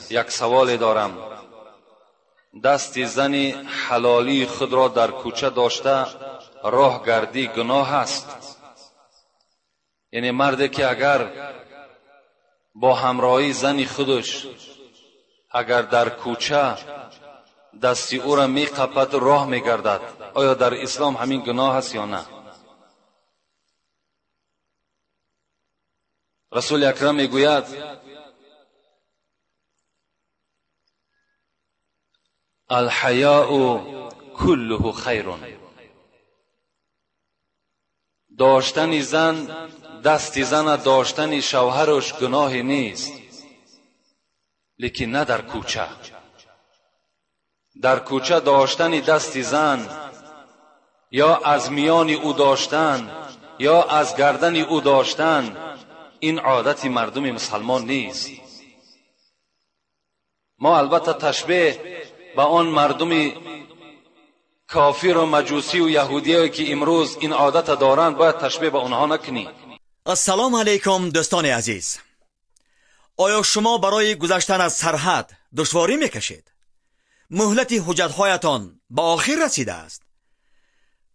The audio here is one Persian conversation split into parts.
یک سوال دارم. دست زن حلالی خود را در کوچه داشته راه گردی گناه است؟ یعنی مردی که اگر با همراهی زن خودش اگر در کوچه دستی او را میقپد راه میگردد، آیا در اسلام همین گناه است یا نه؟ رسول اکرم میگوید الحیاء کله خیر. داشتن زن، دست زن داشتن شوهرش گناه نیست، لیکن نه در کوچه. در کوچه داشتن دست زن یا از میان او داشتن یا از گردن او داشتن، این عادت مردم مسلمان نیست. ما البته تشبیه با آن مردم کافر و مجوسی و یهودی که امروز این عادت دارند باید تشبیه با آنها نکنیم. السلام علیکم دوستان عزیز. آیا شما برای گذشتن از سرحد دشواری میکشید؟ مهلت حجت‌هایتان به آخر رسیده است.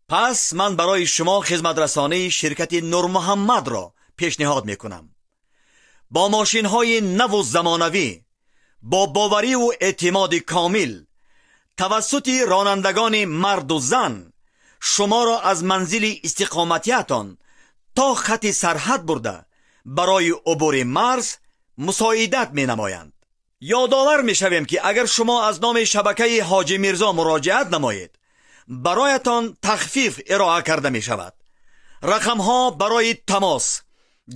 پس من برای شما خدمت رسانه شرکت نور محمد را پیشنهاد میکنم. با ماشین‌های نو و زمانوی، با باوری و اعتماد کامل، توسط رانندگان مرد و زن شما را از منزل استقامتیتان تا خط سرحد برده برای عبور مرز مساعدت می نمایند. یادآور می شویم که اگر شما از نام شبکه حاجی میرزا مراجعت نمایید، برایتان تخفیف ارائه کرده می شود. رقم ها برای تماس: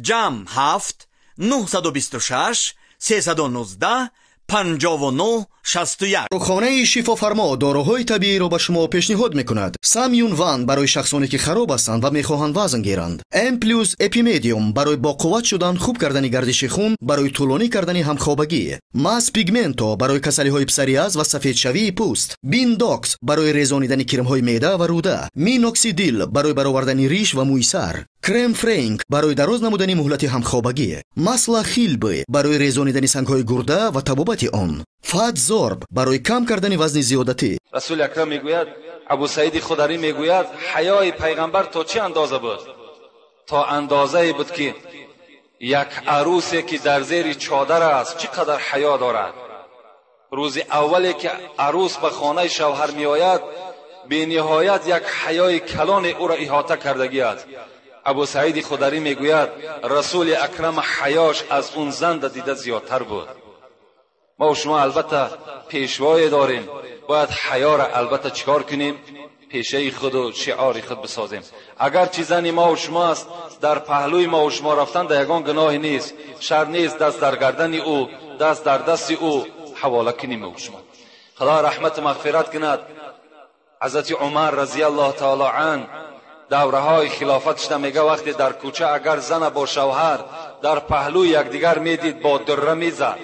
جمع 7 926 319 59 61. داروخانه شفا فرما داروهای طبیعی را به شما پیشنهاد میکند. سامیون وان برای شخصانی که خراب هستند و میخواهند وزن گیرند. ام پلوس اپیمدیوم برای با قوت شدن، خوب کردن گردش خون، برای طولانی کردن همخوابگی. ماس پیگمنتو برای کسلی های پسریاز و سفید شوی پوست. بین داکس برای ریزانیدن کرم های معده و روده. مینوکسیدیل برای برآوردن ریش و موی سر. کرم فرانک برای دراز نمودن مهلت همخوابگی. ماسلا خیلب برای ریزانیدن سنگ های گرده و تبابت آن. فات زورب برای کم کردن وزن زیادتی. رسول اکرم میگوید، ابو سعید خدری میگوید حیای پیغمبر تا چه اندازه بود؟ تا اندازه بود که یک عروسی که در زیر چادر است چقدر حیا دارد. روز اولی که عروس به خانه شوهر می آید، به نهایت یک حیای کلان او را احاطه کردگی است. ابو سعید خدری میگوید رسول اکرم حیاش از اون زن دیده زیادتر بود. ما و شما البته پیشوای داریم، باید حیا را البته چکار کنیم؟ پیشه خود و شعار خود بسازیم. اگر چی زنی ما و شما است، در پهلوی ما و شما رفتن در یگان گناه نیست، شر نیست دست در گردن او، دست در دست او حواله کنیم و شما. خدا رحمت مغفرت کند. حضرت عمر رضی الله تعالی عنه دوره های خلافتش میگه وقتی در کوچه اگر زن با شوهر در پهلوی یکدیگر میدید با دره میزد،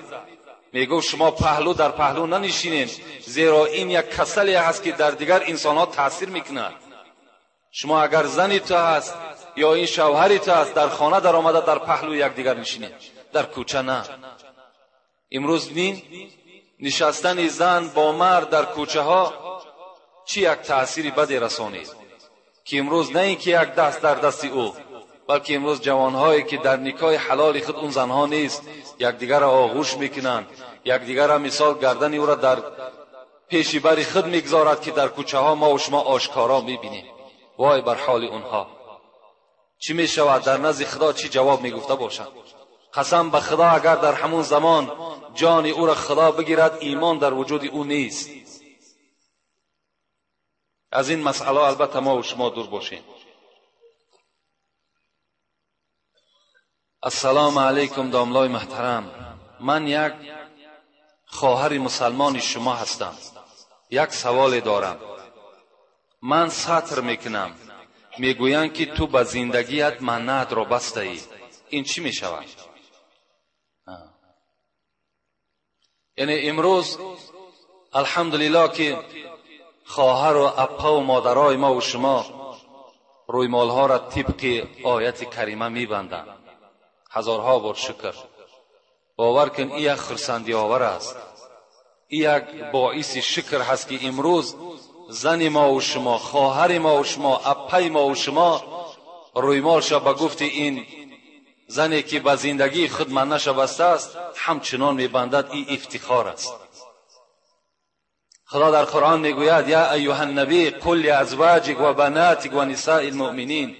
میگو شما پهلو در پهلو ننشینین، زیرا این یک کسلی هست که در دیگر انسان ها تاثیر میکند. شما اگر زنی تو هست یا این شوهری تو هست در خانه در آمده در پهلو یکدیگر نشینین، در کوچه نه. امروز نشستن زن با مرد در کوچه ها چی یک تأثیری بدی رسانید که امروز نه اینکه یک دست در دستی او، بلکه امروز جوانهایی که در نکاح حلال خود اون زنها نیست، یکدیگر را آغوش میکنند، یکدیگر را مثال گردن او را در پیش بر خود میگذارد که در کوچه ها ما و شما آشکارا میبینیم. وای بر حال اونها. چی میشود؟ در نزد خدا چی جواب میگفته باشند؟ قسم به خدا اگر در همون زمان جان او را خدا بگیرد، ایمان در وجود او نیست. از این مسئله البته ما و شما دور باشیم. السلام علیکم داملای محترم. من یک خواهر مسلمان شما هستم. یک سوال دارم. من سطر میکنم، میگویند که تو به زندگیت منت را بسته ای. این چی میشود؟ یعنی امروز الحمدلله که خواهر و اپا و مادرای ما و شما رویمالها را طبق آیت کریمه میبندند. هزارها بار شکر. باور کن این یک خرسندی آور است، این یک باعث شکر هست که امروز زن ما و شما، خواهر ما و شما، اپی ما و شما رویمالش به گفت این زنی که به زندگی خود منش بسته است همچنان میبندد. این افتخار است. خدا در قرآن میگوید یا ایها النبی قل لازواجک و بناتک و نساء المؤمنین،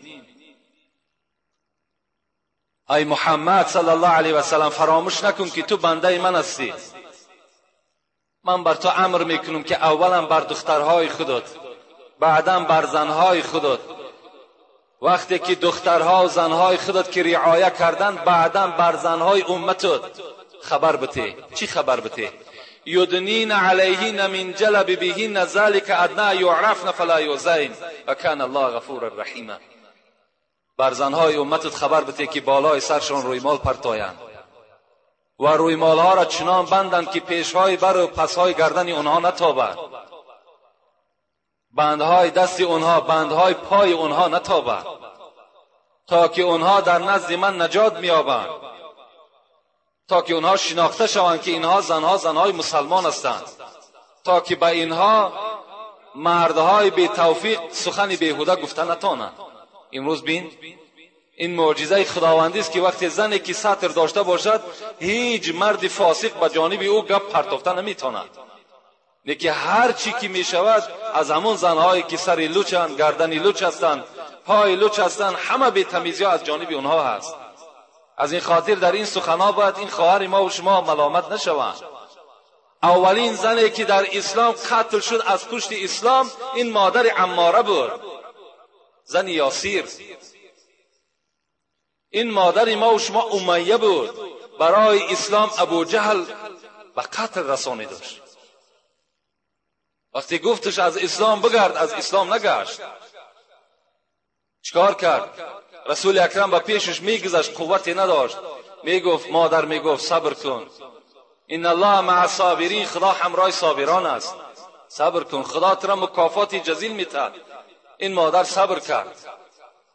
ای محمد صلی الله علیه و سلم فراموش نکن که تو بنده من هستی. من بر تو امر میکنم که اولا بر دخترهای خودت، بعدا بر زنهای خودت. وقتی که دخترها و زنهای خودت که رعایه کردن، بعدا بر زنهای امتت خبر بده. چی خبر بده؟ یدنین علیهن من جلبیبهن ذلک ادنی یعرفن فلا یؤذین و کان الله غفورا رحیما. بر زنهای امتت خبر بده که بالای سرشان رویمال پرتایند و رویمال ها را چنان بندند که پیشهای بر و پسهای گردن اونها نتابد، بندهای دست اونها، بندهای پای اونها نتابد، تا که اونها در نزد من نجات میابند، تا که اونها شناخته شوند که اینها زنهای مسلمان هستند، تا که به اینها مردهای بی توفیق سخن بیهوده گفته نتانند. امروز بین این معجزه خداوندی است که وقتی زنی که ستر داشته باشد هیچ مرد فاسق به جانب او گپ پرتافته نمیتواند. لیکن هر چی که می شود از همون زنهایی که سر لوچند، گردن لوچ هستند، پای لوچ هستند، همه بی تمیزی از جانب اونها هست. از این خاطر در این سخنها باید این خواهر ما و شما ملامت نشوند. اولین زنی که در اسلام قتل شد از پشت اسلام این مادر عماره بود، زن یاسیر. این مادر ما و شما امیه بود. برای اسلام ابو جهل به قتل رسانی داشت. وقتی گفتش از اسلام بگرد، از اسلام نگشت. چیکار کرد؟ رسول اکرم به پیشش میگذشت، قوتی نداشت. میگفت مادر میگفت صبر کن، ان الله مع الصابرین، خدا همراه صابران است. صبر کن، خدا تو را مکافات جزیل میدهد. این مادر صبر کرد.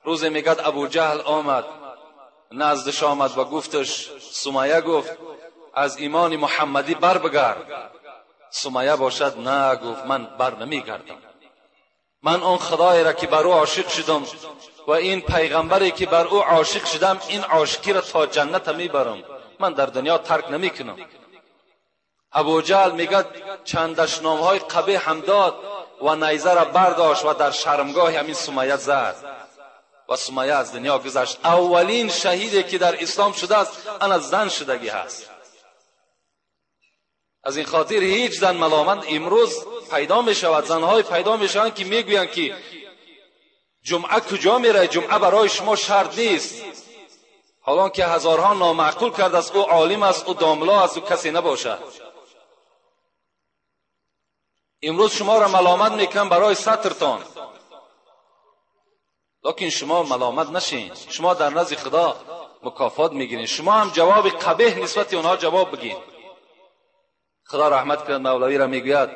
روز میگد ابو جهل آمد نزدش، آمد و گفتش، سمیه گفت از ایمان محمدی بر بگرد. سمیه باشد نه، گفت من بر نمیگردم. من اون خدایی را که بر او عاشق شدم و این پیغمبری که بر او عاشق شدم، این عاشقی را تا جنت میبرم، من در دنیا ترک نمیکنم. ابو جهل میگه چند دشنامهای قبیح هم داد و نیزه را برداشت و در شرمگاه همین سمیه زد و سمیه از دنیا گذشت. اولین شهیدی که در اسلام شده است آن زن شدگی هست. از این خاطر هیچ زن ملامت امروز پیدا می شود. زنهای پیدا می شوند که میگویند که جمعه کجا میره، جمعه برای شما شرط نیست، حالان که هزارها نامعقول کرده است او عالم است، او داملا است، او کسی نباشد. امروز شما را ملامت میکنم برای سترتان، لیکن شما ملامت نشین. شما در نزد خدا مکافات میگیرین. شما هم جواب قبیح نسبت اونها جواب بگین. خدا رحمت کنه مولوی را میگوید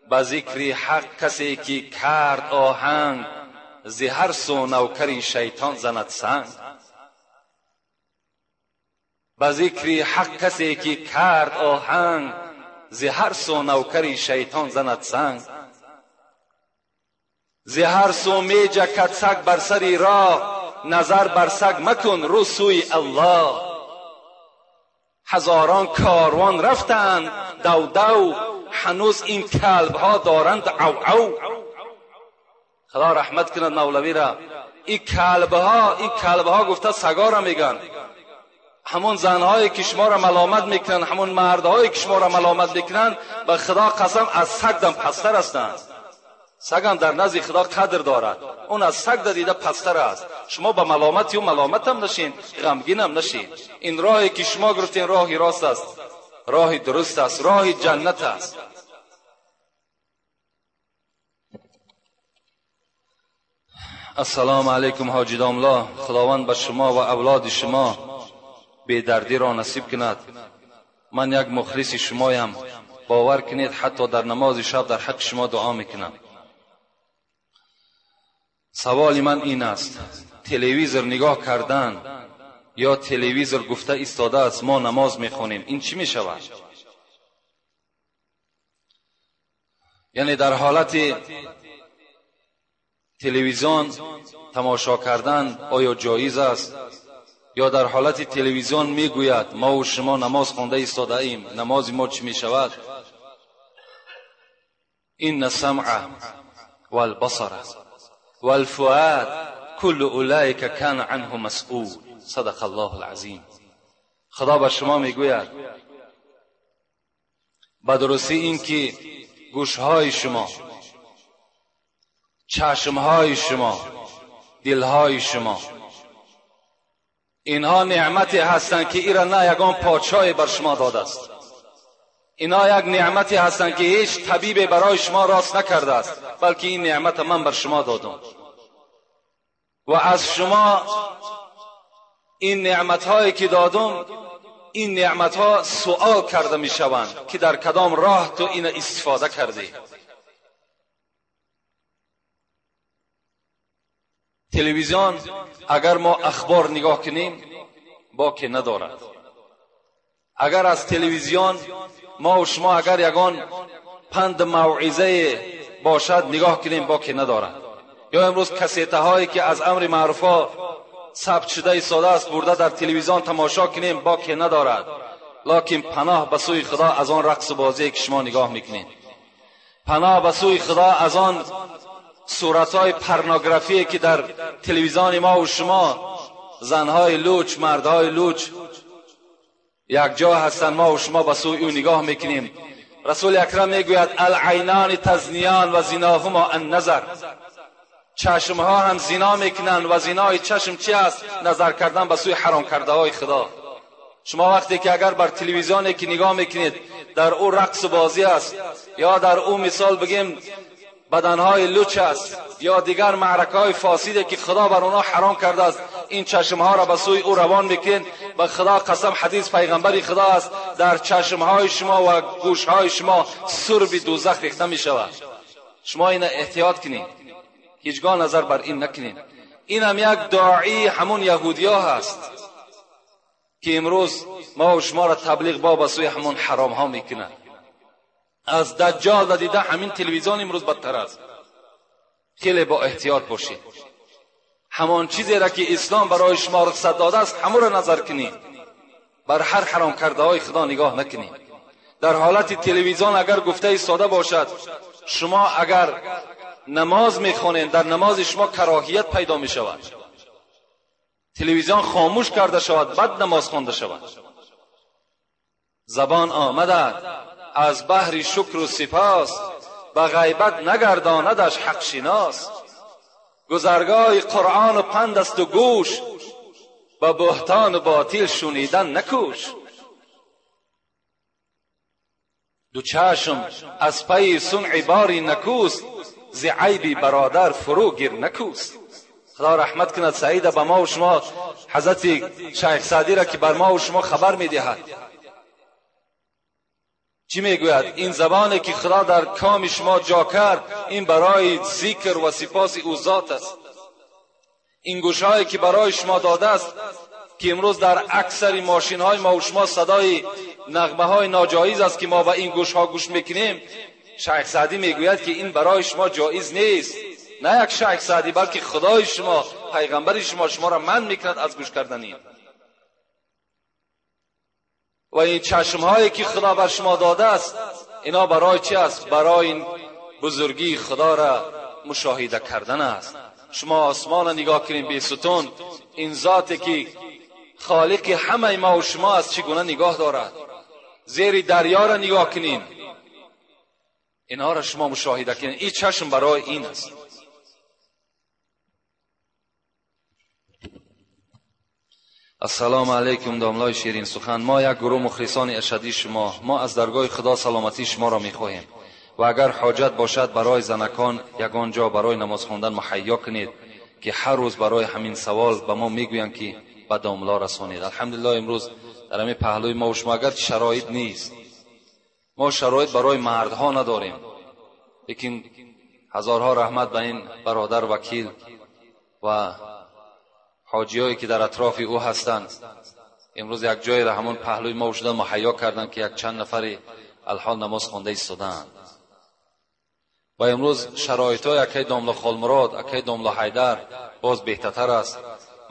به ذکر حق کسی که کرد آهنگ، ز هر سو نوکر شیطان زند سنگ. به ذکر حق کسی که کرد آهنگ، ز هر سو نوکر شیطان زند سنگ. ز هر سو می جکد سگ بر سری راه، نظر بر سگ مکن رو سوی الله. هزاران کاروان رفتند دو دو، هنوز این کلب ها دارند او او. خدا رحمت کند مولوی را. این کلب ها گفته سگا را میگن. همون زنهایی که شما را ملامت میکنن، همون مردهایی که شما را ملامت میکنن، به خدا قسم از سگ دم پستر هستند. سگ هم در نزد خدا قدر دارد. اون از سگ دیده پستر است. شما به ملامتی و ملامت هم نشین، غمگین هم نشین. این راهی که شما گرفتین راهی راست است، راهی درست است، راهی جنت است. السلام علیکم حاجی داملا. خداوند به شما و اولاد شما بی‌دردی را نصیب کند. من یک مخلص شمایم. باور کنید حتی در نماز شب در حق شما دعا میکنم. سوال من این است، تلویزیون نگاه کردن یا تلویزیون گفته ایستاده است ما نماز میخونیم، این چی میشود؟ یعنی در حالت تلویزیون تماشا کردن آیا جایز است؟ یا در حالت تلویزیون میگوید ما و شما نماز خونده ایستاده ایم، نماز ما چی میشود؟ این السمع والبصر والفؤاد كل اولئک کان عنه مسئول. صدق الله العظیم. خدا به شما میگوید به درستی این که گوشهای شما، چشمهای شما، دلهای شما، اینها نعمتی هستند که ایرا نه یگان پادشاهی بر شما داده است. اینها یک نعمتی هستند که هیچ طبیب برای شما راست نکرده است، بلکه این نعمت من بر شما دادم و از شما این نعمت‌هایی که دادم، این نعمت‌ها سوال کرده می‌شوند که در کدام راه تو این استفاده کردی. تلویزیون اگر ما اخبار نگاه کنیم باکی ندارد. اگر از تلویزیون ما و شما اگر یگان پند موعظه باشد نگاه کنیم باکی ندارد. یا امروز کسیته هایی که از امر معروفا ثبت شده ایستاده است برده در تلویزیون تماشا کنیم باکی ندارد. لکن پناه به سوی خدا از آن رقص و بازی که شما نگاه میکنید، پناه به سوی خدا از آن صورتهای پرنوگرافی که در تلویزیون ما و شما، زنهای لوچ، مردهای لوچ یک جا هستند، ما و شما به سوی او نگاه میکنیم. رسول اکرم میگوید العینان تزنیان و زناهما النظر. چشمها هم زنا میکنند و زنای چشم چی است؟ نظر کردن به سوی حرام کرده های خدا. شما وقتی که اگر بر تلویزیونی که نگاه میکنید در او رقص و بازی است، یا در او مثال بگیم بدنهای لوچ است، یا دیگر معرکه‌های فاسده که خدا بر اونها حرام کرده است، این چشمها را به سوی او روان میکنید. به خدا قسم حدیث پیغمبری خدا است در چشمهای شما و گوشهای شما سرب دوزخ ریخته میشود. شما این احتیاط کنید، هیچگاه نظر بر این نکنید. این هم یک داعی همون یهودیا هست که امروز ما و شما را تبلیغ با سوی همون حرام ها میکنند. از دجال دیده همین تلویزیون امروز بدتر است. خیلی با احتیاط باشید. همان چیزی را که اسلام برای شما رخصت داده است همون را نظر کنید، بر هر حرام کرده های خدا نگاه نکنید. در حالت تلویزیون اگر گفته ایستاده باشد شما اگر نماز میخونید در نماز شما کراهیت پیدا میشود، تلویزیون خاموش کرده شود بعد نماز خوانده شود. زبان آمده از بحر شکر و سپاس، به غیبت نگرداندش حق شناس. گذرگاه قرآن و پند است و گوش، به بهتان و باطل شنیدن نکوش. دو چشم از پی صنع باری نکوست، ز عیبی برادر فرو گیر نکوست. خدا رحمت کند سعید به ما و شما حضرت شیخ سعدی را که بر ما و شما خبر میدهد. چی میگوید؟ این زبانی که خدا در کام شما جا کرد این برای ذکر و سپاس او ذات است. این گوشهایی که برای شما داده است که امروز در اکثر ماشین های ما و شما صدای نغمه های ناجایز است که ما با این گوش ها گوش میکنیم، شیخ سعدی میگوید که این برای شما جایز نیست. نه یک شیخ سعدی بلکه خدای شما، پیغمبر شما را منع میکند از گوش کردن این. و این چشمهایی که خدا بر شما داده است اینا برای چی است؟ برای این بزرگی خدا را مشاهده کردن است. شما آسمان را نگاه کنید بی ستون، این ذاتی که خالق همه ما و شما است چگونه نگاه دارد. زیر دریا را نگاه کنید، اینا را شما مشاهده کنید. این چشم برای این است. السلام علیکم داملای شیرین سخن. ما یک گروه مخلصان اشدی شما، ما از درگاه خدا سلامتی شما را میخواهیم و اگر حاجت باشد برای زنکان یگان جا برای نماز خواندن مهیا کنید که هر روز برای همین سوال به ما میگویند که به داملا رسانید. الحمدلله امروز در همین پهلوی ما و شما اگر شرایط نیست، ما شرایط برای مردها نداریم، لیکن هزارها رحمت به این برادر وکیل و حاجیایی که در اطراف او هستند امروز یک جایی را همون پهلوی ما شدن مهیا کردند که یک چند نفری الحال نماز خوانده ایستادند. و امروز شرایط‌های اکی داملا خالمراد، اکی داملا حیدر باز بهتر است.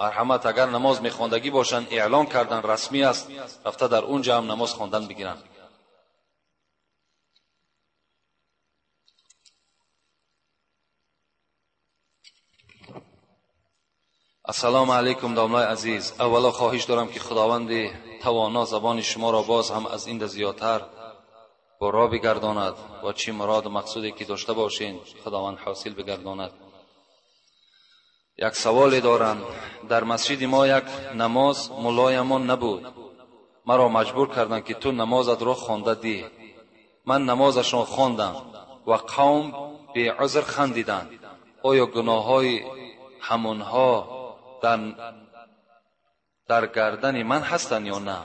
مرحمت اگر نماز میخواندگی باشند اعلان کردن رسمی است، رفته در اونجا هم نماز خواندن بگیرن. السلام علیکم داملای عزیز. اولا خواهش دارم که خداوند توانا زبان شما را باز هم از این زیادتر با راه بگرداند و چی مراد و مقصودی که داشته باشین خداوند حاصل بگرداند. یک سوالی دارم. در مسجد ما یک نماز ملایمان نبود، مرا مجبور کردن که تو نمازت را خوانده دی. من نمازش را خواندم و قوم به عذر خندیدند. آیا گناههای همونها در گردن من هستند یا نه؟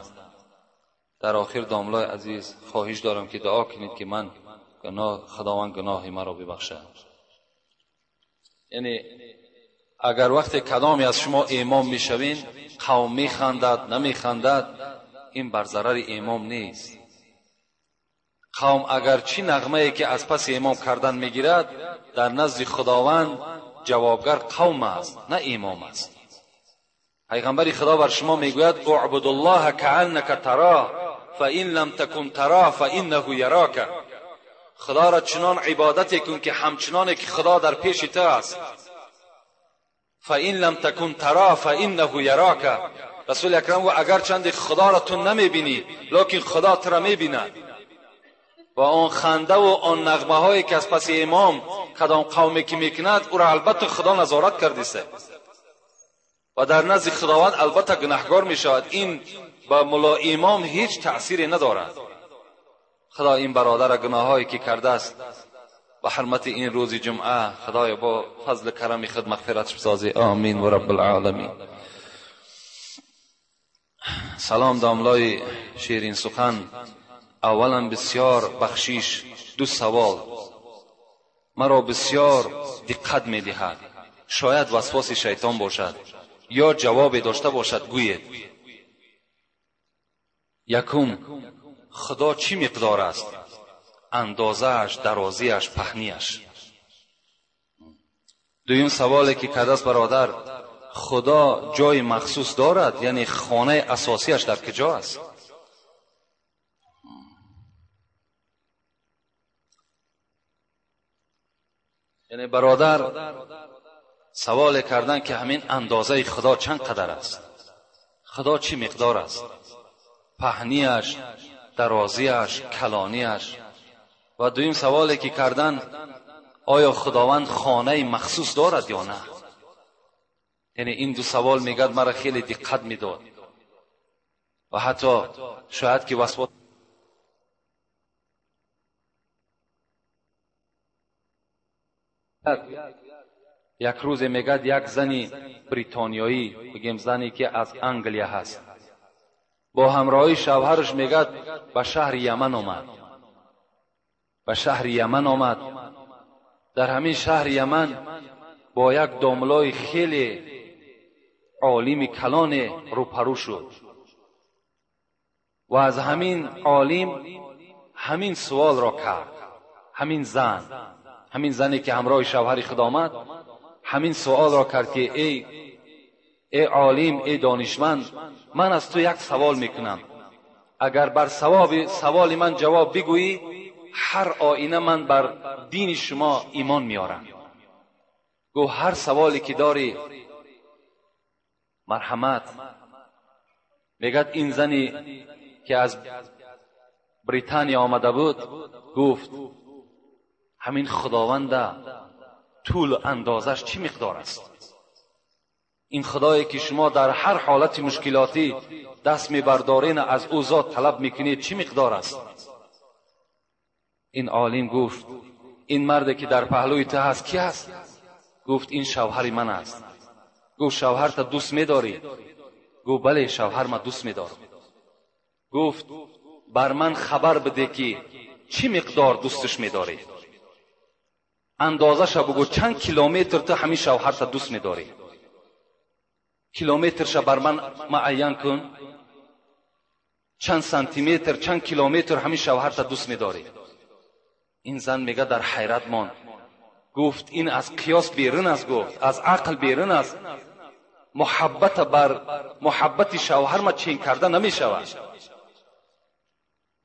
در آخر داملای عزیز خواهش دارم که دعا کنید که من خداوند گناه مرا ببخشد. یعنی اگر وقت کدامی از شما امام میشوین قوم میخندد نمیخندد، این بر ضرر امام نیست. قوم اگر چی نغمه‌ای که از پس امام کردن میگیرد، در نزد خداوند جوابگر قوم است نه امام است. پیغمبر خدا بر شما میگوید اعبد الله کأنک تراه فإن لم تکن تراه فإنه یراک. خدا را چنان عبادت کن که همچنان که خدا در پیش تو است. فإن لم تکن تراه فإنه یراک. رسول اکرم گفت اگر چند خدا را تو نمیبینی لکن خدا تو را میبیند. و آن خنده و آن نغمه هایی که از پس امام کدام قومی که میکند او را البته خدا نظارت کردیسته و در نزد خداوند البته گناهکار میشود. این با ملا امام هیچ تأثیری ندارد. خدا این برادر گناهایی که کرده است به حرمت این روز جمعه خدای با فضل کرم خود مغفرت بسازی. آمین و رب العالمین. سلام داملای شیرین سخن. اولا بسیار بخشیش. دو سوال مرا بسیار دقت میدهد. شاید وسواس شیطان باشد یا جواب داشته باشد گوید. یکم خدا چی مقدار است؟ اندازه‌اش، درازیش، پهنیش. دویم سوالی که کرده است برادر، خدا جای مخصوص دارد؟ یعنی خانه اساسیش در کجا است؟ یعنی برادر سوال کردن که همین اندازه خدا چند قدر است؟ خدا چی مقدار است؟ پهنیش، درازیش، کلانیش. و دویم سوالی که کردن آیا خداوند خانه مخصوص دارد یا نه؟ یعنی این دو سوال میگد مرا خیلی دقت میداد و حتی شاید که وسواس. یک روز میگد یک زنی بریتانیایی، بگیم زنی که از انگلیا هست، با همراهی شوهرش میگد به شهر یمن آمد. به شهر یمن آمد. در همین شهر یمن با یک داملای خیلی عالم کلان روپرو شد و از همین عالم همین سوال را کرد. همین زنی که همراه شوهر خود آمد همین سوال را کرد که ای عالم، ای دانشمند، من از تو یک سوال میکنم. اگر بر سوال من جواب بگویی هر آینه من بر دین شما ایمان میارم. گو هر سوالی که داری. مرحمت میگد این زنی که از بریتانیا آمده بود گفت همین خداوند طول اندازش چی مقدار است؟ این خدایی که شما در هر حالت مشکلاتی دست میبردارین از او ذات طلب میکنید چی مقدار است؟ این عالم گفت این مرد که در پهلوی تو هست کی است؟ گفت این شوهر من است. گفت شوهر تا دوست میداری؟ گفت بله شوهر من دوست میدارم. گفت بر من خبر بده که چی مقدار دوستش میداری؟ اندازش بگو چند کیلومتر تو همین شوهر تا دوست میداری؟ کیلومترش بر من معین کن، چند سانتی متر چند کیلومتر همین شوهرت دوست می‌داری. این زن میگه در حیرت ماند، گفت این از قیاس بیرون است، گفت از عقل بیرون است. محبت بر محبت شوهر ما چین کرده نمی‌شود.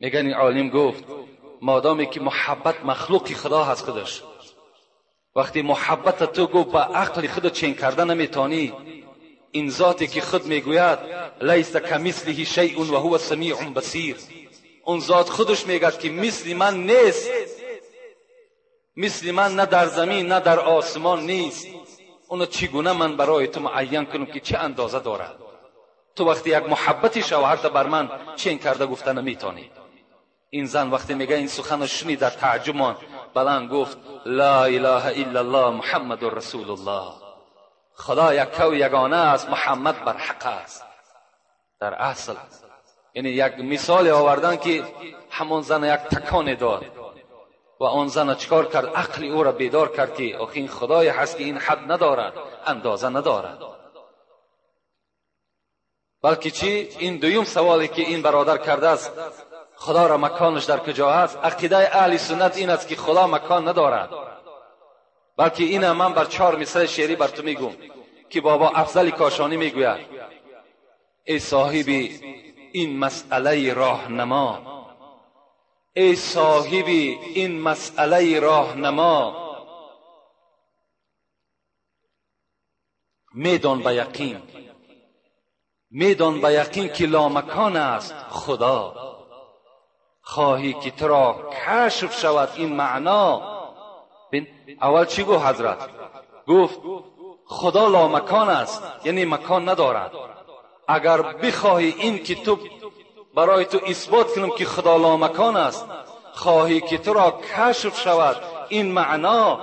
میگن این عالم گفت مادامی که محبت مخلوق خدا هست خودش، وقتی محبت تو گفت با عقل خود چین کرده نمیتانی، این ذاتی که خود میگوید لیس کمثله شیء و هو السمیع البصیر، اون ذات خودش میگه که مثل من نیست، مثل من نه در زمین نه در آسمان نیست. اونو چگونه من برای تو معین کنم که چه اندازه دارد؟ تو وقتی یک محبت شوهرت بر من چین کرده گفته نمیتانی. این زن وقتی میگه این سخن شنید در تعجب ماند، بلند گفت لا اله الا الله محمد رسول الله، خدا یک و یگانه است، محمد بر حق است. در اصل یعنی یک مثال آوردن که همون زن یک تکان داد و آن زن چکار کرد؟ عقل او را بیدار کرد که آخه این خدای هست که این حد ندارد، اندازه ندارد. بلکه چی؟ این دویم سوالی که این برادر کرده است، خدا را مکانش در کجا است؟ عقیده اهل سنت این است که خدا مکان ندارد. بلکه این من بر 4 مثال شعری بر تو میگم که بابا افضل کاشانی میگوید ای صاحب این مسئله راهنما، ای صاحب این مسئله راهنما، میدان به یقین، میدان به یقین که لامکان است خدا. خواهی که تو را کشف شود این معنا. اول چی گفت حضرت؟ گفت خدا لامکان است، یعنی مکان ندارد. اگر بخواهی این که تو برای تو اثبات کنم که خدا لامکان است، خواهی که تو را کشف شود این معنا،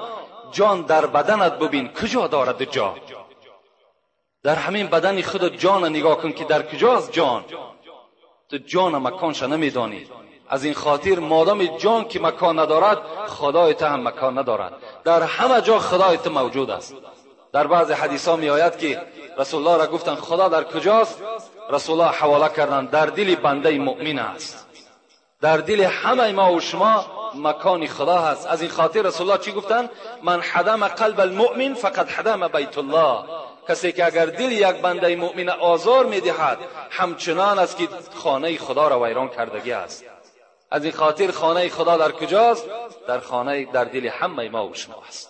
جان در بدنت ببین کجا دارد جا. در همین بدن خود جان نگاه کن که در کجاست جان. تو جان مکانش نمیدانی. از این خاطر مادام جان که مکان ندارد، خدای تو هم مکان ندارد. در همه جا خدای تو موجود است. در بعض حدیث ها می آید که رسول الله را گفتن خدا در کجاست؟ رسول الله حواله کردن در دل بنده مؤمن است. در دل همه ما و شما مکان خدا هست. از این خاطر رسول الله چی گفتن؟ من حدم قلب المؤمن فقد حدم بیت الله. کسی که اگر دل یک بنده مؤمن آزار میدهد، همچنان است که خانه خدا را ویران کردگی است. از این خاطر خانه خدا در کجاست؟ در دل همه ما و شما است.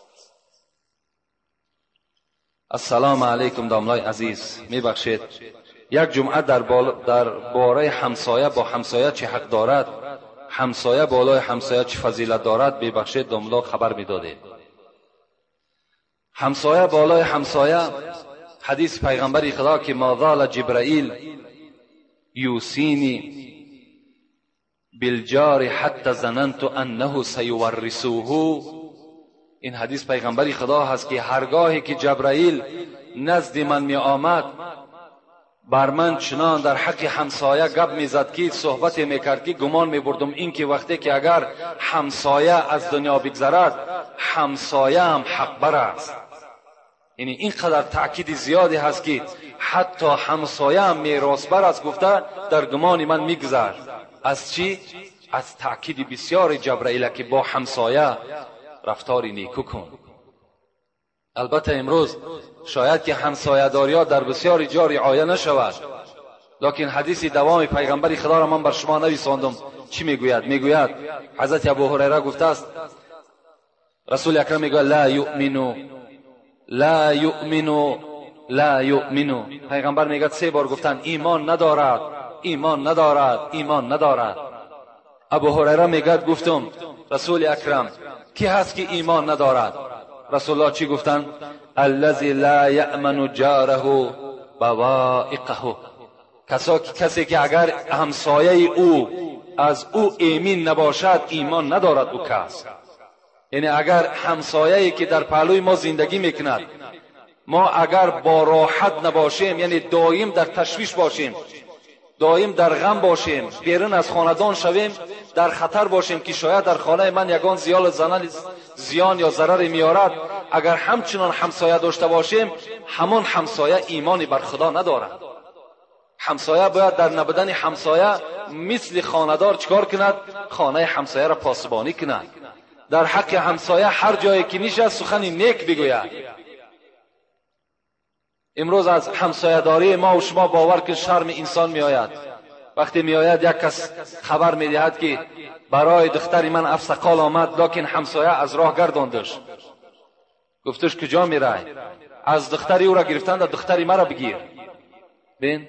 السلام علیکم داملای عزیز، میبخشید یک جمعه در باره همسایه با همسایه چه حق دارد، همسایه بالای همسایه چه فضیلت دارد، ببخشید داملا خبر میدادید. همسایه بالای همسایه، حدیث پیغمبر خدا که ما زال جبرائیل یوسینی بالجار حتی ظننت انه سیورثوه. این حدیث پیغمبر خدا هست که هرگاهی که جبرائیل نزد من می آمد، بر من چنان در حق همسایه گپ میزد که صحبت میکرد که گمان میبردم این که وقتی که اگر همسایه از دنیا بگذرد، همسایه هم حق بر است. یعنی اینقدر تأکید زیادی هست که حتی همسایه هم میراث بر است گفته در گمان من میگذر. از چی؟ از تأکید بسیار جبرائیل که با همسایه رفتاری نیکو کن. البته امروز شاید که همسایه داری در بسیاری جا رعایت نشود، لکن حدیث دوام پیغمبر خدا را من بر شما نویساندم. چی میگوید؟ میگوید حضرت ابو هریره گفته است رسول اکرم میگوید لا یؤمنو. پیغمبر میگه 3 بار گفتن ایمان ندارد، ایمان ندارد، ایمان ندارد. ابو هریره میگه گفتم رسول اکرم کی هست که ایمان ندارد؟ رسول الله چی گفتن؟ الذی لا یأمن جاره بوائقه. کسی که اگر همسایه او از او ایمن نباشد، ایمان ندارد او کس. یعنی اگر همسایه‌ای که در پهلوی ما زندگی میکند، ما اگر با راحت نباشیم، یعنی دائم در تشویش باشیم، دائم در غم باشیم، بیرون از خاندان شویم، در خطر باشیم که شاید در خانه من یگان زیان یا ضرری میارد، اگر همچنان همسایه داشته باشیم، همون همسایه ایمانی بر خدا ندارد. همسایه باید در نبودن همسایه مثل خانه‌دار چکار کند؟ خانه همسایه را پاسبانی کند. در حق همسایه هر جایی که نشست سخن نیک بگوید. امروز از همسایه داری ما و شما باور کن شرم انسان می آید. وقتی می آید یک کس خبر می دهد که برای دختری من افسقال آمد لکن همسایه از راه گرداندش. گفتش کجا می رای؟ از دختری او را گرفتند، دختری مرا بگیر. بین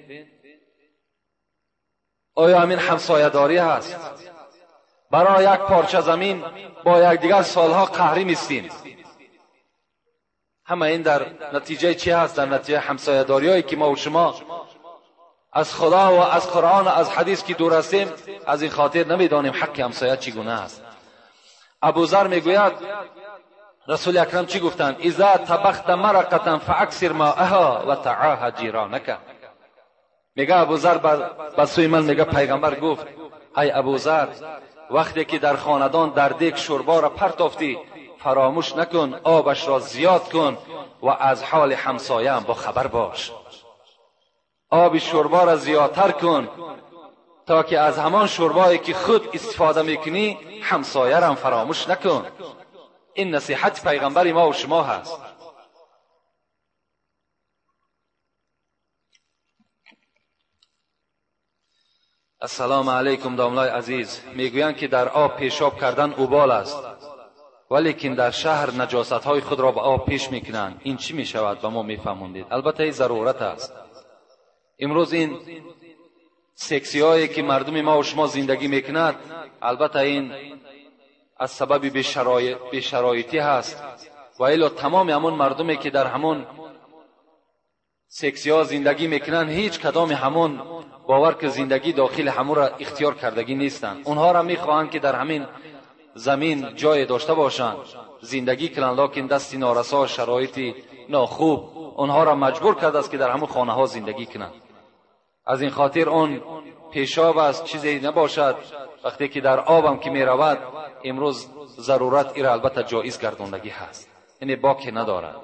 آیا همین همسایه داری هست؟ برای یک پارچه زمین با یک دیگر سالها قهری میستیم. همه این در نتیجه چی هست؟ در نتیجه همسایه داری هایی که ما و شما از خدا و از قرآن و از حدیث که دور هستیم، از این خاطر نمیدانیم حق همسایه چگونه است. ابوذر میگوید رسول اکرم چی گفتند؟ اذا طبخت مرقه فاکثر ماءها و تعاهد جیرانک. میگه ابوذر به سوی من میگه پیغمبر گفت ای ابوذر، وقتی که در خاندان در دیگ شوربا را پرتافتی فراموش نکن آبش را زیاد کن و از حال همسایه هم با خبر باش. آب شوربا را زیادتر کن تا که از همان شوربایی که خود استفاده میکنی همسایه را هم فراموش نکن. این نصیحت پیغمبر ما و شما هست. السلام علیکم داملای عزیز. میگویند که در آب پیشاب کردن اوبال است، ولیکن در شهر نجاست های خود را به آب پیش میکنند. این چی میشود؟ به ما میفهموندید. البته این ضرورت است. امروز این سکسی هایی که مردم ما و شما زندگی میکند، البته این از سبب بی‌شرایطی هست، و الا تمام همون مردمی که در همون سکسی ها زندگی میکنن هیچ کدام همون باور که زندگی داخل همون را اختیار کردگی نیستند. اونها را میخواهند که در همین زمین جای داشته باشند، زندگی کنند، لکن دستی نارسا، شرایطی ناخوب اونها را مجبور کرده است که در همون خانه ها زندگی کنند. از این خاطر اون پیشاب است چیزی نباشد. وقتی که در آبم که می رود امروز ضرورت ایره البته جایز گرداندگی هست، یعنی باکی ندارد.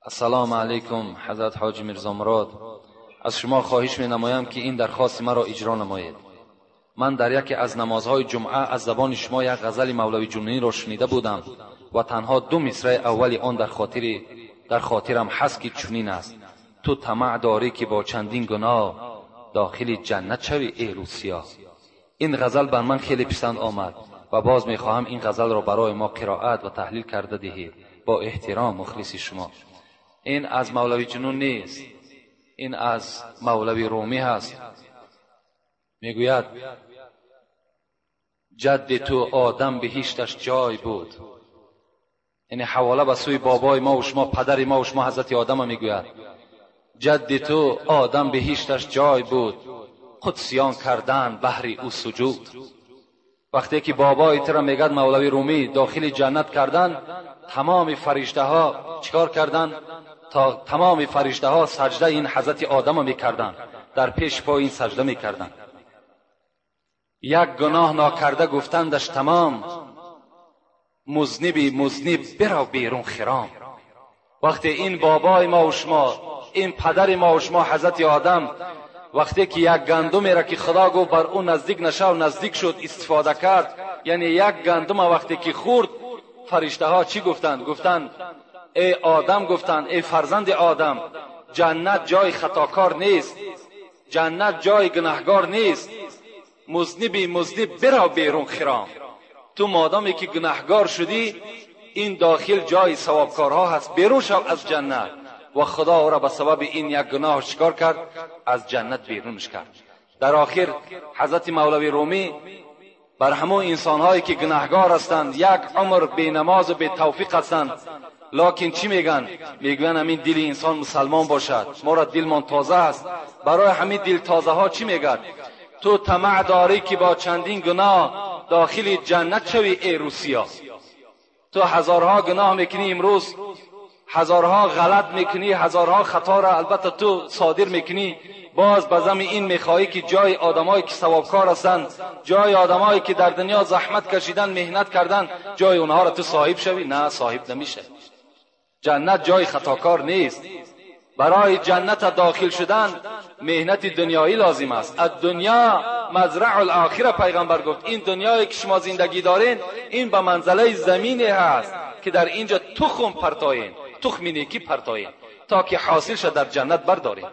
السلام علیکم حضرت حاجی میرزا مراد. از شما خواهش می نمایم که این درخواست مرا اجرا نمایید. من در یکی از نمازهای جمعه از زبان شما یک غزل مولوی جنونی را شنیده بودم و تنها 2 مصرع اولی آن در خاطرم هست که چنین است: تو طمع داری که با چندین گناه داخل جنت شوی ای روسیا. این غزل بر من خیلی پسند آمد و باز می خواهم این غزل را برای ما قرائت و تحلیل کرده دهید. با احترام مخلص شما. این از مولوی جنون نیست، این از مولوی رومی هست. میگوید جد تو آدم بهشتش جای بود. یعنی حواله به سوی بابای ما و شما، پدر ما و شما حضرت آدم میگوید جد تو آدم بهشتش جای بود، قدسیان کردن بهر او سجود. وقتی که بابای ترا میگد مولوی رومی داخل جنت کردن، تمام فرشته ها چیکار کردن؟ تا تمام فرشته ها سجده این حضرت آدم میکردن، در پیش پای این سجده میکردن. یک گناه ناکرده گفتندش تمام، مذنبی مذنب برو بیرون خرام. وقتی این بابای ما و شما، این پدر ما و شما حضرت آدم، وقتی که یک گندمی را که خدا گفت بر اون نزدیک نشو و نزدیک شد استفاده کرد، یعنی یک گندم وقتی که خورد، فرشته ها چی گفتند؟ گفتند ای آدم، گفتند ای فرزند آدم، جنت جای خطاکار نیست، جنت جای گناهگار نیست، مذنبی مذنب برو بیرون خرام. تو مادامی که گناهگار شدی این داخل جای ثوابکارها هست، بیرون شو از جنت. و خدا او را به سبب این یک گناه چیکار کرد؟ از جنت بیرونش کرد. در آخر حضرت مولوی رومی بر همون انسانهایی که گناهگار هستند، یک عمر بی نماز و بی توفیق هستند، لکن چی میگن؟ میگن همین دل انسان مسلمان باشد، ما را دلمان تازه است. برای همین دل تازه ها چی میگن؟ تو طمع داری که با چندین گناه داخل جنت شوی ای روسیا. تو هزارها گناه میکنی امروز، هزارها غلط میکنی، هزارها خطا را البته تو صادر میکنی، باز بزم این میخواهی که جای آدمایی که ثوابکار هستند، جای آدمایی که در دنیا زحمت کشیدن، مهنت کردن، جای اونها را تو صاحب شوی؟ نه، صاحب نمیشه. جنت جای خطاکار نیست. برای جنت داخل شدن مهنت دنیایی لازم است. الدنیا مزرع الاخره، پیغمبر گفت این دنیایی که شما زندگی دارین این به منزله زمینی هست که در اینجا تخم پرتایین، تخم نیکی پرتایین تا که حاصل شد در جنت بردارین.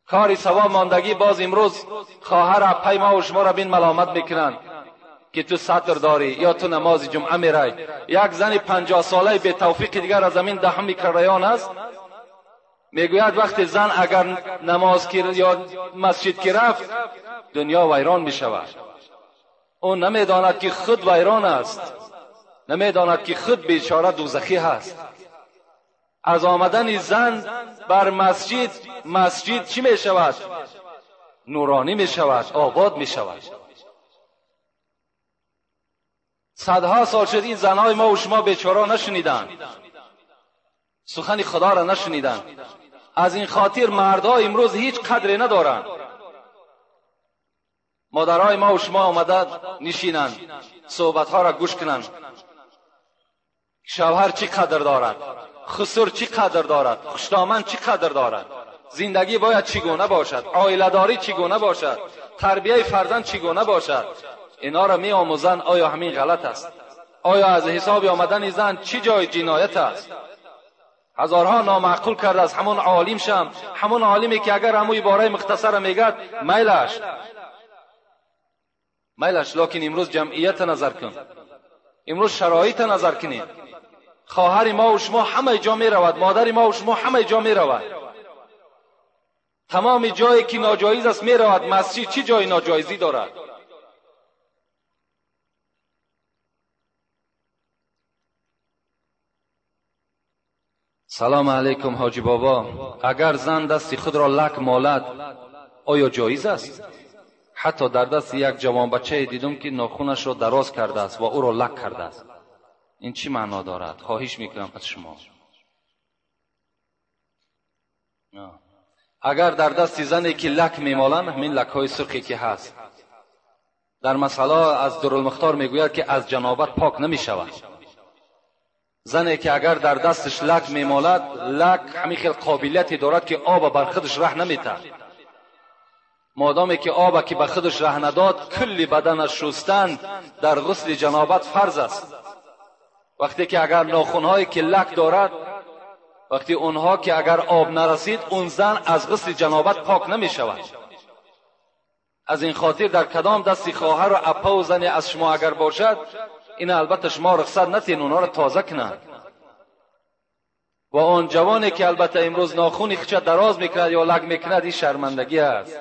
کاری ثواب ماندگی باز امروز خواهر اپای ما و شما را بین ملامت میکنن که تو سطر داری یا تو نماز جمعه میرای. یک زن 50 ساله به توفیق دیگر از زمین دهم کریان است، میگوید وقتی زن اگر نماز یا مسجد کی رفت دنیا ویران میشود. اون نمیداند که خود ویران است، نمیداند که خود بیچاره دوزخی هست. از آمدن زن بر مسجد چی میشود؟ نورانی میشود، آباد میشود. صدها سال شد این زنهای ما و شما بیچاره نشنیدن، سخن خدا را نشنیدن. از این خاطر مردها امروز هیچ قدری ندارند. مادرای ما و شما آمده نشینند صحبتها را گوش کنند. شوهر چی قدر دارد، خسر چی قدر دارد، خوشدامن چی قدر دارد، زندگی باید چگونه باشد، عائله داری چگونه باشد، تربیه فرزند چگونه باشد. اینا را می آموزند. آیا همین غلط است؟ آیا از حساب آمدن زن چی جای جنایت است؟ هزارها نامعقول کرده از همون عالم شم، همون عالمی که اگر همون عباره مختصر میگد میلش، لکن امروز جمعیت نظر کن، امروز شرایط نظر کنید. خواهر ما و شما همه جا می رود، مادر ما و شما همه جا می رود. تمام جایی که ناجایز است می رود. مسجد چی جای ناجایزی دارد؟ سلام علیکم حاجی بابا، اگر زن دست خود را لک مالد آیا جایز است؟ حتی در دست یک جوان بچه دیدم که ناخونش را دراز کرده است و او را لک کرده است. این چی معنا دارد؟ خواهش میکنم از شما. اگر در دست زنی که لک میمالند، همین لک های سرخی که هست، در مسئله از درالمختار میگوید که از جنابت پاک نمیشود. زنی که اگر در دستش لک میمالد، لک همین خیلی قابلیتی دارد که آب بر خودش ره نمیده. مادامی که آب که بر خودش ره نداد، کلی بدنش شستن در غسل جنابت فرض است. وقتی که اگر ناخونهایی که لک دارد، وقتی اونها که اگر آب نرسید، اون زن از غسل جنابت پاک نمی شود. از این خاطر در کدام دستی خواهر و اپا و زنی از شما اگر باشد، این البته شما رخصت نتین اونها را تازه کنند. و اون جوانی که البته امروز ناخونی خچ دراز میکند یا لگ میکند، این شرمندگی است.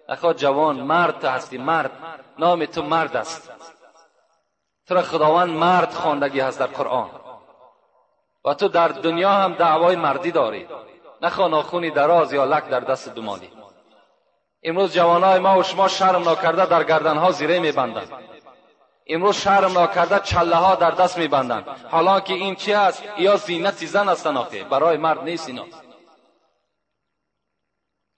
اخوان جوان، مرد هستی، مرد، نام تو مرد است. تو را خداوند مرد خواندگی هست در قرآن و تو در دنیا هم دعوای مردی داری. نخواه ناخونی دراز یا لک در دست دمالی. امروز جوانای ما و شما شرم ناکرده در گردنها زیره میبندند. امروز شرم ناکرده چله ها در دست میبندند، حالا که این چی است؟ یا زینت زن است، آخه برای مرد نیست اینا.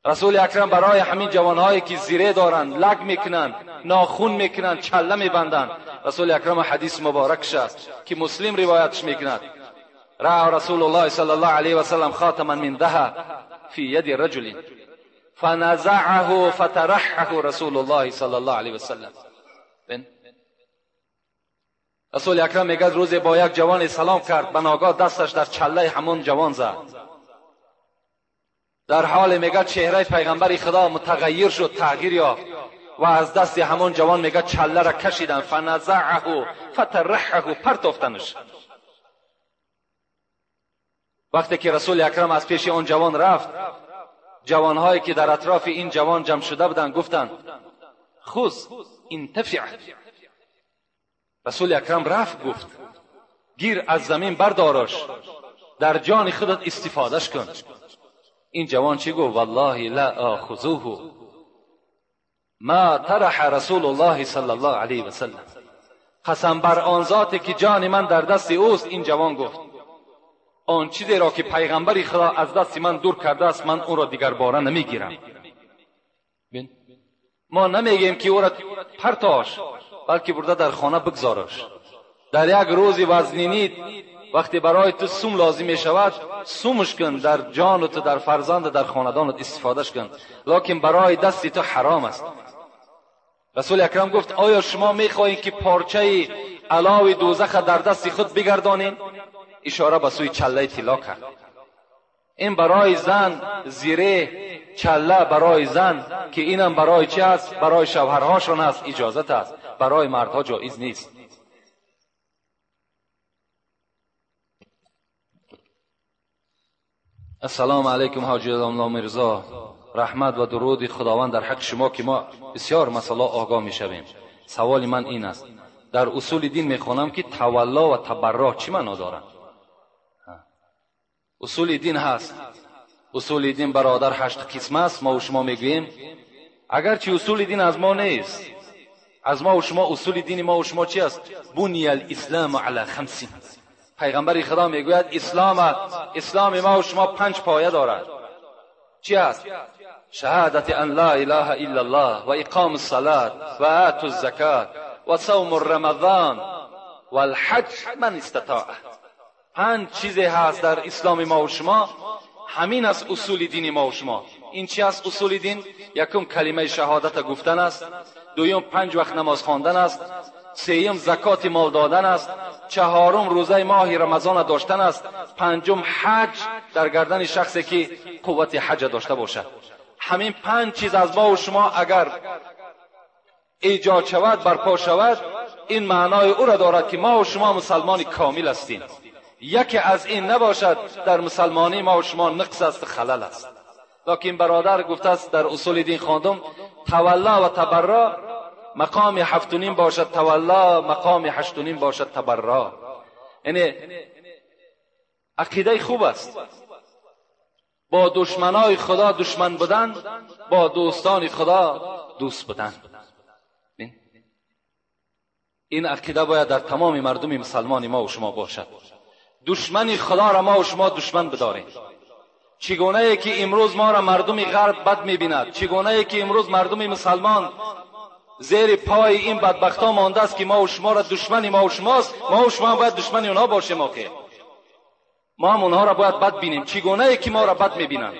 رسول اکرم برای همین جوانهایی که زیره دارند، لگ میکنند، ناخون میکنند، چله میبندند، رسول اکرم حدیث مبارکش است که مسلم روایتش میکند: رأى رسول الله صلی الله علیه و سلم خاتما من ذهب فی ید رجل فنزعه فترحه رسول الله صلی الله علیه و سلم. رسول اکرم میگه روزی با یک جوان سلام کرد، بناگاه دستش در چله همون جوان زد. در حال میگه چهره پیغمبر خدا متغیر شد، تغییر یافت و از دست همون جوان میگه چله را کشیدن، فنزعه فترحه، پرتافتنش. وقتی که رسول اکرم از پیش اون جوان رفت، جوانهایی که در اطراف این جوان جمع شده بودند گفتند: خذ انتفع. رسول اکرم رفت گفت: گیر از زمین بردارش، در جان خودت استفادهش کن. این جوان چی گفت؟ والله لا آخذوه ما طرح رسول الله صلی الله علیه و سلم. قسم بر آن ذاتی که جان من در دست اوست، این جوان گفت: آن چیزی را که پیغمبر خدا از دست من دور کرده است من اون را دیگر باره نمیگیرم. ما نمیگیم که او را پرتاش، بلکه برده در خانه بگذارش. در یک روزی وزنینی وقتی برای تو سوم لازم می شود سومش کن، در جان تو، در فرزند، در خاندانت استفادهش کن، لکن برای دست تو حرام است. رسول اکرم گفت آیا شما میخواهید که پارچه علاوه دوزخ در دست خود بگردانید؟ اشاره به سوی چله طلا کرد. این برای زن زیره چله برای زن که اینم برای چی است؟ برای شوهرهاشون است، اجازت است، برای مردها جایز نیست. السلام علیکم حاجی الله میرزا، رحمت و درود خداوند در حق شما که ما بسیار مسئله آگاه میشویم. سوال من این است، در اصول دین میخوانم که تولا و تبرع چی معنا دارند؟ اصول دین هست، اصول دین برادر 8 قسم است. ما و شما میگوییم اگرچه اصول دین از ما نیست، از ما و شما اصول دین ما و شما چی است؟ بنی الاسلام علی 5. پیغمبر خدا میگوید اسلام ما و شما 5 پایه دارد. چی است؟ شهادت ان لا اله الا الله و اقام الصلاة و آت الزکات و صوم رمضان و الحج من استطاع. 5 چیزی هست در اسلام ما و شما، همین است اصول دین ما و شما. این چی است اصول دین؟ یکم کلمه شهادت گفتن است، دویم 5 وقت نماز خواندن است، سوم زکات مال دادن است، چهارم روزه ماه رمضان داشتن است، پنجم حج در گردن شخصی که قوت حج داشته باشد. همین 5 چیز از ما و شما اگر ایجاد شود، برپا شود، این معنای او را دارد که ما و شما مسلمان کامل هستیم. یکی از این نباشد در مسلمانی ما و شما نقص است، خلل است. لکن برادر گفته است در اصول دین خواندم تولا و تبرع مقام 7.5 باشد تولا، مقام 8.5 باشد تبرع. یعنی عقیده خوب است، با دشمنای خدا دشمن بودن، با دوستان خدا دوست بودن. این عقیده باید در تمام مردم مسلمان ما و شما باشد. دشمن خدا را ما و شما دشمن بداریم. چگونه ای که امروز ما را مردم غرب بد میبیند، چگونه ای که امروز مردم مسلمان زیر پای این بدبختا مانده است که ما و شما را دشمن ما و شماست، ما و شما باید دشمن اونها باشیم. ما هم اونها را باید بد بینیم. چگونه ای که ما را بد میبینند؟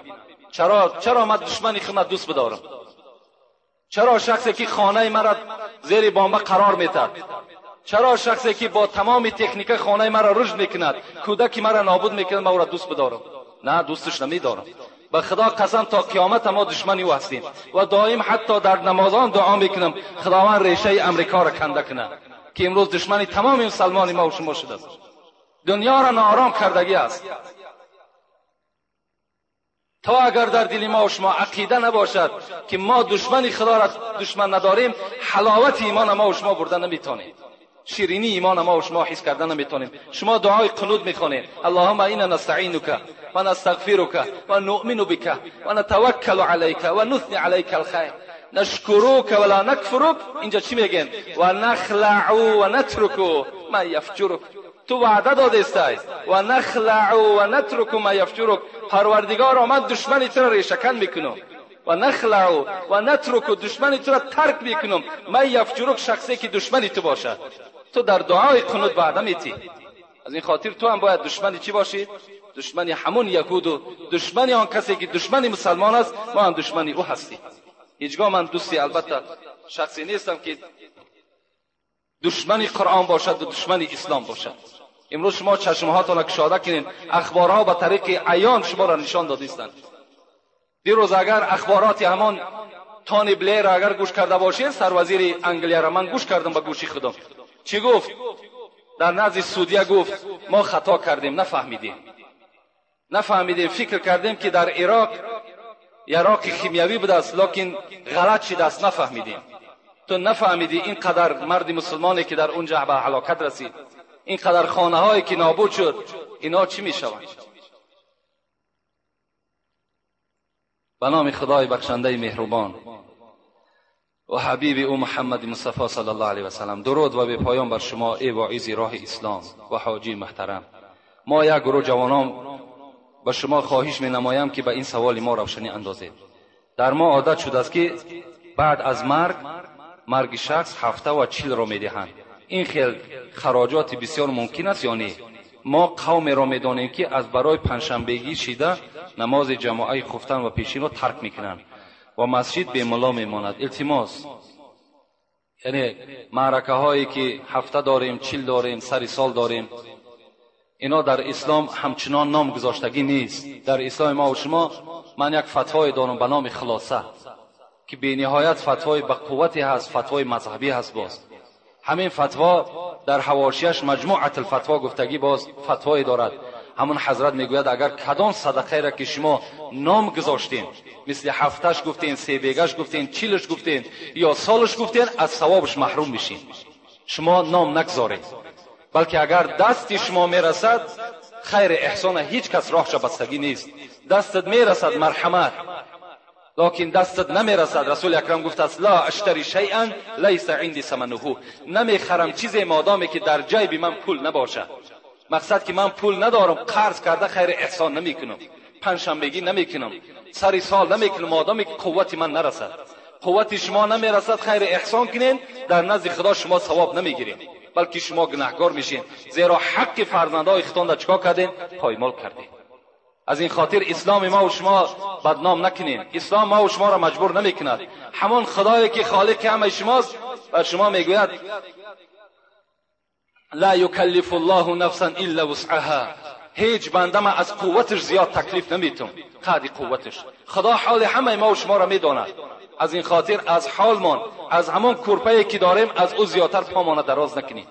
چرا من دشمن خودم دوست بدارم؟ چرا شخصی که خانه مرا زیر بامبه قرار میدهد، چرا شخصی که با تمام تکنیک خانه مرا رشد میکند، کودک مرا نابود میکند، ما او را دوست بدارم؟ نه، دوستش نمیدارم. به خدا قسم تا قیامت ما دشمنی او هستیم و دائم حتی در نمازان دعا میکنم خداوند ریشه امریکا را کنده کنه که امروز دشمنی تمام مسلمان ما و شما شده است. دنیا را ناآرام کردگی است. تا اگر در دل ما و شما عقیده نباشد که ما دشمن خدا را دشمن نداریم، حلاوت ایمان ما و شما بردن نمیتونیم، شیرینی ایمان ما و شما حس کردن نمیتونیم. شما دعای قنوت میخونید اللهم انا نستعینک و نستغفرک و نؤمن بک و نتوکل علیک و نثنی علیک الخیر نشکرک ولا نکفرک. اینجا چی میگن؟ و نخلع و نترک ما یفجرک. تو وعده داده استی و نخلع و نترک ما یفجرک. پروردگار من دشمنی تو را ریشه‌کن میکنم و نخلع و نترک، دشمنی تو را ترک میکنم. ما یفجرک، شخصی که دشمنی تو باشد. تو در دعای قنوت وعده میتی. از این خاطر تو هم باید دشمنی چی باشی؟ دشمنی همون یهود و دشمنی آن کسی که دشمنی مسلمان است، ما هم دشمنی او هستی. هیچگاه من دوستی البته شخصی نیستم که دشمنی قرآن باشد و دشمنی اسلام باشد. امروز شما چشمهاتون را گشاده کنین، اخبارها به طریق عیان شما را نشان دادیستند. دیروز اگر اخبارات همان تونی بلیر اگر گوش کرده باشید، سروزیر انگلیا را من گوش کردم به گوشی خودم. چی گفت؟ در نزد سعودیه گفت ما خطا کردیم، نفهمیدیم، فکر کردیم که در عراق خیمیوی بوده است، لکن غلط شده است، نفهمیدیم. تو نفهمیدی اینقدر مرد مسلمانی که در اونجا به هلاکت رسید، اینقدر خانه هایی که نابود شد، اینا چی می شوند؟ به نام خدای بخشنده مهربان و حبیب او محمد مصطفی صلی الله علیه و سلم، درود و به پایان بر شما ای واعظ راه اسلام و حاجی محترم. ما یک گروه جوانان به شما خواهش می نمایم که به این سوال ما روشنی اندازید. در ما عادت شده است که بعد از مرگ شخص 740 را می دهند. این خیلی خراجات بسیار ممکن است یا نه؟ ما قوم را می دانیم که از برای پنجشنبگی شیده نماز جماعی خفتن و پیشین را ترک می کنند و مسجد به ملا می ماند. التماس، یعنی معرکه هایی که هفته داریم، 40 داریم، سر سال داریم، اینا در اسلام همچنان نام گذاشتگی نیست. در اسلام ما و شما من یک فتوای دارم به نام خلاصه که به نهایت فتوای با قوتی هست، فتوای مذهبی هست. باز همین فتوا در حواشیش مجموعه الفتوا گفتگی باز فتوای دارد. همون حضرت میگوید اگر کدام صدقه را که شما نام گذاشتین، مثل هفتش گفتین، سه بیگش گفتین، 40ش گفتین یا سالش گفتین، از ثوابش محروم میشین. شما نام نگذارید، بلکه اگر دستی شما میرسد خیر احسان هیچ کس راهش بستگی نیست. دستت میرسد مرحمت، لکن دستت نمیرسد. رسول اکرم گفت است لا اشتری شیئا لیس عندي ثمنه، نمیخرم چیزی مادامی که در جیب من پول نباشه. مقصد که من پول ندارم، قرض کرده خیر احسان نمیکنم، پنجشنبگی نمیکنم، سر سال نمیکنم، مادامی که قوت من نرسد. قوت شما نمیرسد خیر احسان کنین، در نزد خدا شما ثواب نمیگیرین، بلکه شما گناهکار میشین، زیرا حق فرزندای خودتان را چیکار کردین؟ پایمال کردین. از این خاطر اسلام ما و شما بدنام نکنین. اسلام ما و شما را مجبور نمیکند. همان خدایی که خالق همه شماست و شما میگوید لا یکلف الله نفسا الا وسعها، هیچ بنده ما از قوتش زیاد تکلیف نمیتون، قدر قوتش. خدا حال همه ما و شما را میداند. از این خاطر از حالمان، از همان کرپایی که داریم، از او زیادتر پامان دراز نکنیم.